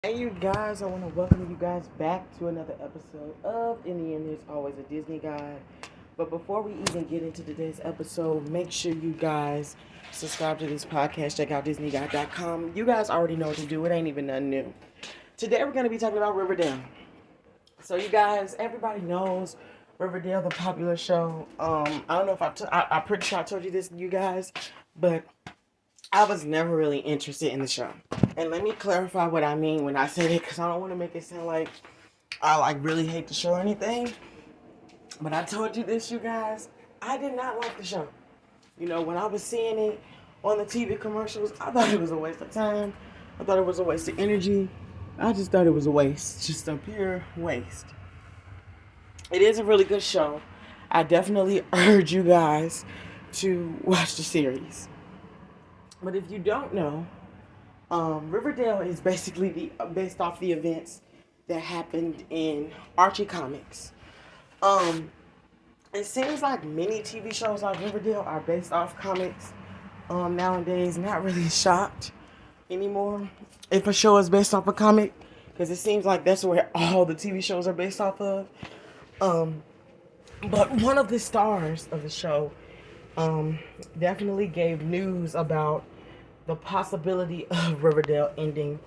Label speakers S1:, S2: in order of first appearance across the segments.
S1: Hey you guys, I want to welcome you guys back to another episode of In the End There's Always a Disney Guide. But before we even get into today's episode, make sure you guys subscribe to this podcast, check out DisneyGuide.com. You guys already know what to do, it ain't even nothing new. Today we're going to be talking about Riverdale. So you guys, everybody knows Riverdale, the popular show. I don't know if I'm pretty sure I told you this, you guys, but I was never really interested in the show. And let me clarify what I mean when I say it, because I don't want to make it sound like I really hate the show or anything. But I told you this, you guys. I did not like the show. You know, when I was seeing it on the TV commercials, I thought it was a waste of time. I thought it was a waste of energy. I just thought it was a waste. Just a pure waste. It is a really good show. I definitely urge you guys to watch the series. But if you don't know, Riverdale is basically based off the events that happened in Archie comics. Um, it seems like many TV shows like Riverdale are based off comics nowadays. Not really shocked anymore if a show is based off a comic, because it seems like that's where all the TV shows are based off of. Um, but one of the stars of the show definitely gave news about the possibility of Riverdale ending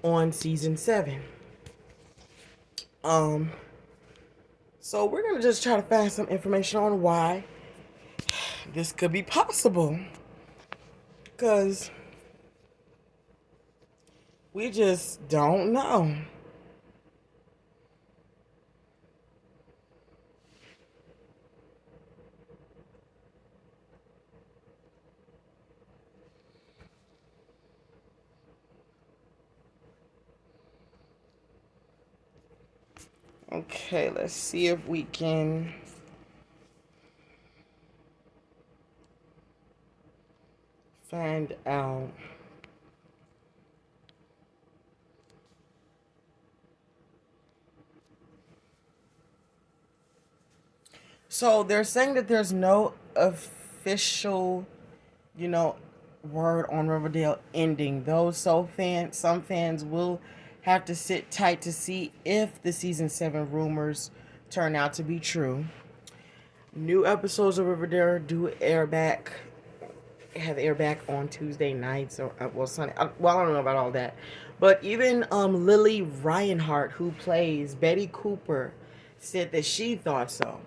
S1: on season 7. Um, so we're gonna just try to find some information on why this could be possible, because we just don't know. Okay, let's see if we can find out. So they're saying that there's no official, you know, word on Riverdale ending. Though some fans will have to sit tight to see if the season 7 rumors turn out to be true. New episodes of Riverdale do have air back on Tuesday nights or Sunday. Well, I don't know about all that, but even Lily Reinhart, who plays Betty Cooper, said that she thought so.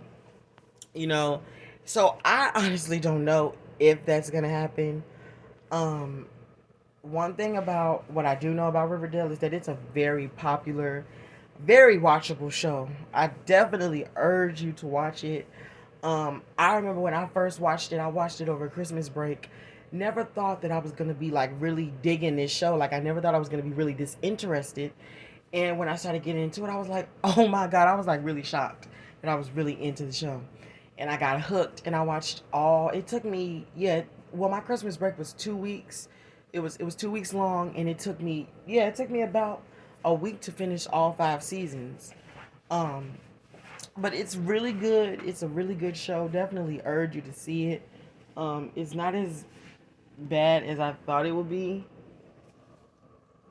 S1: You know, so I honestly don't know if that's gonna happen. Um, One thing about what I do know about Riverdale is that it's a very popular, very watchable show. I definitely urge you to watch it. I remember when I first watched it, I watched it over Christmas break. Never thought that I was gonna be like really digging this show. Like I never thought I was gonna be really disinterested. And when I started getting into it, I was like, oh my god, I was like really shocked that I was really into the show. And I got hooked and I watched all it took me, yeah, well my Christmas break was 2 weeks. It was 2 weeks long, and it took me about a week to finish all 5 seasons. Um but it's really good. It's a really good show. Definitely urge you to see it. It's not as bad as I thought it would be,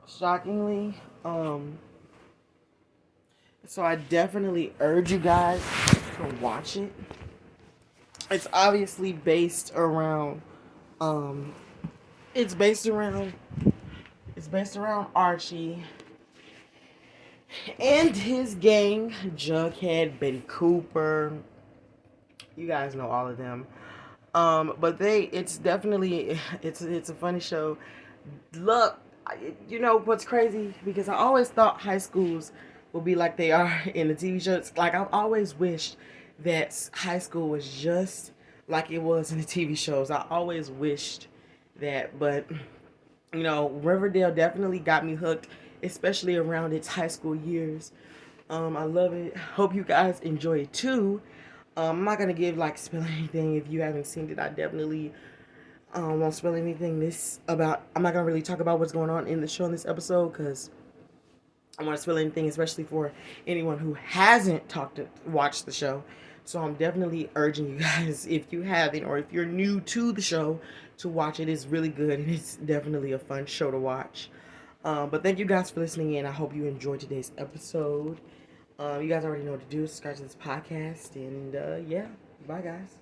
S1: shockingly. So I definitely urge you guys to watch it. It's obviously based around um it's based around Archie and his gang, Jughead, Betty Cooper. You guys know all of them. But it's definitely it's a funny show. Look, you know what's crazy? Because I always thought high schools would be like they are in the TV shows. Like I've always wished that high school was just like it was in the TV shows. I always wished that, but you know, Riverdale definitely got me hooked, especially around its high school years. I love it. Hope you guys enjoy it too. I'm not gonna give like spill anything if you haven't seen it. I definitely won't spill anything. I'm not gonna really talk about what's going on in the show in this episode because I want to spill anything, especially for anyone who hasn't watched the show. So I'm definitely urging you guys, if you haven't or if you're new to the show, to watch it. It's really good and it's definitely a fun show to watch. But thank you guys for listening in. I hope you enjoyed today's episode. You guys already know what to do. Subscribe to this podcast. And yeah, bye, guys.